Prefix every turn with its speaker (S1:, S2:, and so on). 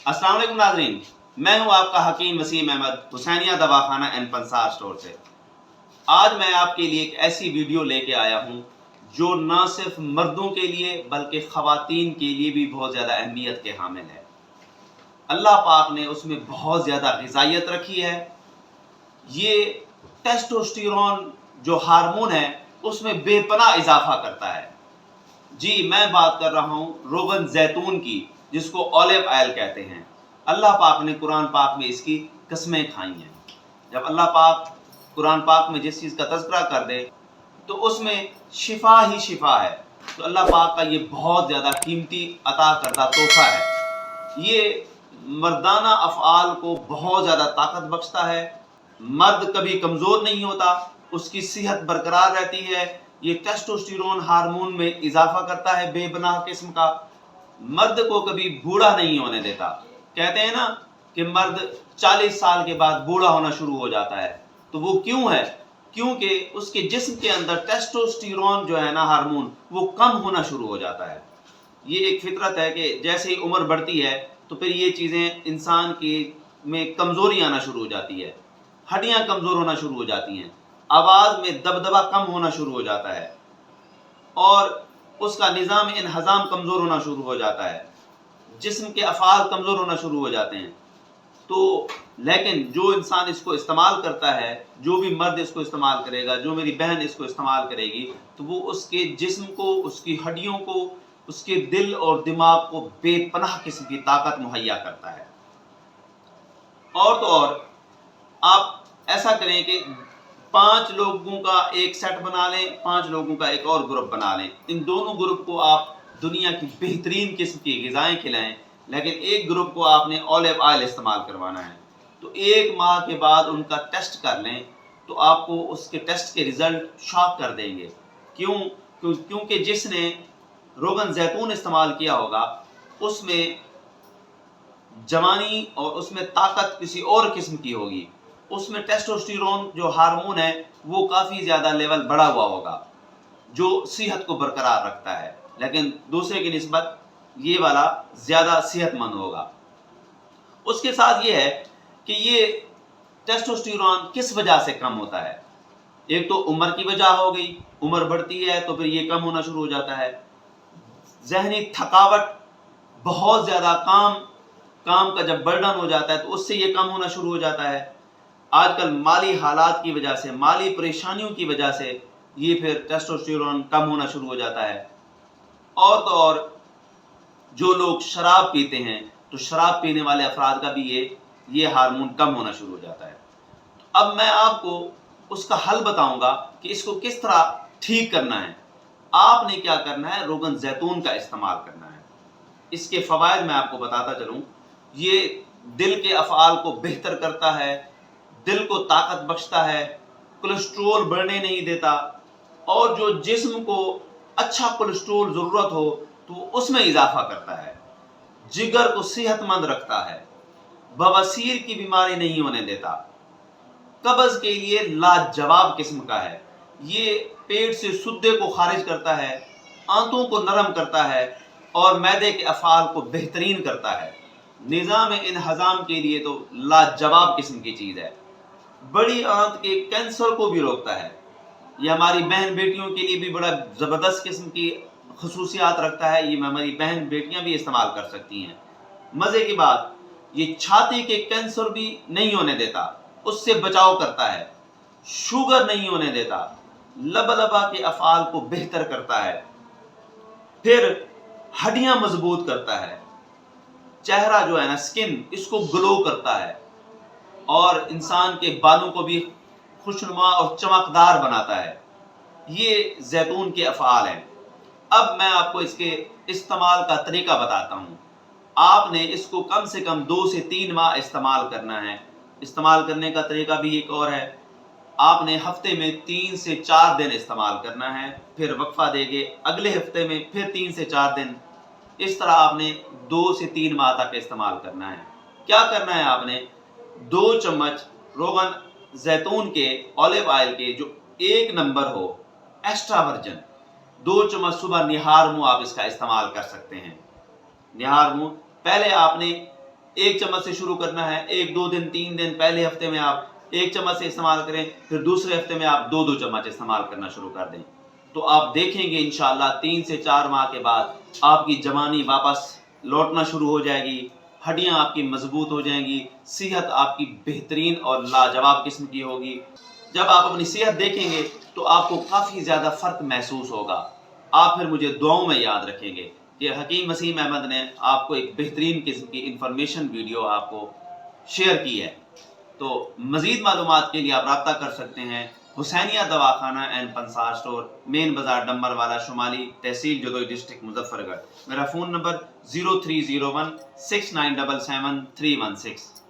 S1: अस्सलाम वालेकुम नाज़रीन, मैं हूं आपका हकीम वसीम अहमद हुसैनिया दवाखाना एंड पंसार स्टोर से। आज मैं आपके लिए एक ऐसी वीडियो लेके आया हूं जो न सिर्फ मर्दों के लिए बल्कि ख़वातीन के लिए भी बहुत ज़्यादा अहमियत के हामिल है। अल्लाह पाक ने उसमें बहुत ज़्यादा ग़िज़ाइयत रखी है। ये टेस्टोस्टेरोन जो हार्मोन है उसमें बेपनाह इजाफा करता है। जी, मैं बात कर रहा हूँ रोगन जैतून की, जिसको ऑलिव ऑयल कहते हैं। अल्लाह पाक ने कुरान पाक में इसकी कस्में खाई हैं। जब अल्लाह पाक कुरान पाक में जिस चीज़ का तज़किरा कर दे तो उसमें शिफा ही शिफा है। तो अल्लाह पाक का ये बहुत ज़्यादा कीमती अता करदा तोहफा है। ये मर्दाना अफ़आल को बहुत ज़्यादा ताकत बख्शता है। मर्द कभी कमज़ोर नहीं होता, उसकी सेहत बरकरार रहती है। ये टेस्टोस्टेरोन हार्मोन में इजाफा करता है बेपनाह किस्म का। मर्द को कभी बूढ़ा नहीं होने देता। कहते हैं ना कि मर्द 40 साल के बाद बूढ़ा होना शुरू हो जाता है, तो वो क्यों है? क्योंकि उसके जिस्म के अंदर टेस्टोस्टेरोन जो है ना हार्मोन, वो कम होना शुरू हो जाता है। ये एक फितरत है कि जैसे ही उम्र बढ़ती है तो फिर ये चीज़ें इंसान की में कमज़ोरी आना शुरू हो जाती है, हड्डियाँ कमज़ोर होना शुरू हो जाती हैं, आवाज़ में दबदबा कम होना शुरू हो जाता है और उसका निज़ाम इन्हज़ाम कमज़ोर होना शुरू हो जाता है, जिस्म के अफ़आल कमज़ोर होना शुरू हो जाते हैं। तो लेकिन जो इंसान इसको इस्तेमाल करता है, जो भी मर्द इसको इस्तेमाल करेगा, जो मेरी बहन इसको इस्तेमाल करेगी, तो वो उसके जिस्म को, उसकी हड्डियों को, उसके दिल और दिमाग को बेपनाह किस्म की ताकत मुहैया करता है। और तो और आप ऐसा करें कि 5 लोगों का एक सेट बना लें, 5 लोगों का एक और ग्रुप बना लें। इन दोनों ग्रुप को आप दुनिया की बेहतरीन किस्म की ग़िज़ाएँ खिलाएं, लेकिन एक ग्रुप को आपने ऑलिव ऑयल इस्तेमाल करवाना है। तो 1 माह के बाद उनका टेस्ट कर लें, तो आपको उसके टेस्ट के रिज़ल्ट शॉक कर देंगे। क्योंकि जिसने रोगन जैतून इस्तेमाल किया होगा उसमें जवानी और उसमें ताकत किसी और किस्म की होगी। उसमें टेस्टोस्टेरोन जो हार्मोन है वो काफ़ी ज़्यादा लेवल बढ़ा हुआ होगा, जो सेहत को बरकरार रखता है, लेकिन दूसरे की निस्बत ये वाला ज़्यादा सेहतमंद होगा। उसके साथ ये है कि ये टेस्टोस्टेरोन किस वजह से कम होता है? एक तो उम्र की वजह हो गई, उम्र बढ़ती है तो फिर ये कम होना शुरू हो जाता है। ज़हनी थकावट, बहुत ज़्यादा काम का जब बर्डन हो जाता है तो उससे ये कम होना शुरू हो जाता है। आजकल माली हालात की वजह से, माली परेशानियों की वजह से ये फिर टेस्टोस्टेरोन कम होना शुरू हो जाता है। और तो और जो लोग शराब पीते हैं, तो शराब पीने वाले अफराद का भी ये हार्मोन कम होना शुरू हो जाता है। अब मैं आपको उसका हल बताऊंगा कि इसको किस तरह ठीक करना है। आपने क्या करना है, रोगन जैतून का इस्तेमाल करना है। इसके फ़वाइद मैं आपको बताता चलूँ। ये दिल के अफ़आल को बेहतर करता है, दिल को ताकत बख्शता है, कोलेस्ट्रोल बढ़ने नहीं देता, और जो जिस्म को अच्छा कोलेस्ट्रोल ज़रूरत हो तो उसमें इजाफा करता है, जिगर को सेहतमंद रखता है, बवासीर की बीमारी नहीं होने देता, कब्ज़ के लिए लाजवाब किस्म का है। ये पेट से सुद्दे को खारिज करता है, आंतों को नरम करता है और मैदे के अफ़आल को बेहतरीन करता है। निज़ाम इन्हज़ाम के लिए तो लाजवाब किस्म की चीज़ है। बड़ी आंत के कैंसर को भी रोकता है। ये हमारी बहन बेटियों के लिए भी बड़ा ज़बरदस्त किस्म की खसूसियात रखता है। ये हमारी बहन बेटियां भी इस्तेमाल कर सकती हैं। मज़े की बात, ये छाती के कैंसर भी नहीं होने देता, उससे बचाव करता है, शुगर नहीं होने देता, लबा के अफ़आल को बेहतर करता है, फिर हड्डियां मजबूत करता है, चेहरा जो है ना स्किन, इसको ग्लो करता है और इंसान के बालों को भी खुशनुमा और चमकदार बनाता है। ये जैतून के अफ़आल हैं। अब मैं आपको इसके इस्तेमाल का तरीका बताता हूँ। आपने इसको कम से कम 2 से 3 माह इस्तेमाल करना है। इस्तेमाल करने का तरीका भी एक और है। आपने हफ्ते में 3 से 4 दिन इस्तेमाल करना है, फिर वक्फा देके अगले हफ्ते में फिर 3 से 4 दिन। इस तरह आपने 2 से 3 माह तक इस्तेमाल करना है। क्या करना है, आपने 2 चम्मच रोगन जैतून के ऑलिव ऑयल के जो 1 नंबर हो, एक्स्ट्रा वर्जन, 2 चम्मच सुबह निहार मुँह आप इसका इस्तेमाल कर सकते हैं। निहार मुँह पहले आपने ایک چمچ سے شروع کرنا ہے. 1-2 دن 3 دن پہلے ہفتے میں آپ 1 چمچ سے استعمال کریں, پھر دوسرے ہفتے میں آپ 2 چمچ استعمال کرنا شروع کر دیں. تو آپ دیکھیں گے انشاءاللہ 3 سے 4 ماہ کے بعد آپ کی جوانی واپس لوٹنا شروع ہو جائے گی, ہڈیاں آپ کی مضبوط ہو جائیں گی, صحت آپ کی بہترین اور لاجواب قسم کی ہوگی. جب آپ اپنی صحت دیکھیں گے تو آپ کو کافی زیادہ فرق محسوس ہوگا. آپ پھر مجھے دعاؤں میں یاد رکھیں گے کہ حکیم وسیم احمد نے آپ کو ایک بہترین قسم کی انفارمیشن ویڈیو آپ کو شیئر کی ہے. تو مزید معلومات کے لیے آپ رابطہ کر سکتے ہیں حسینیہ دواخانہ اینڈ پنسار اسٹور, مین بازار ڈمبر والا, شمالی تحصیل جدوئی, ڈسٹرکٹ مظفر گڑھ. میرا فون نمبر 0301 6977 316.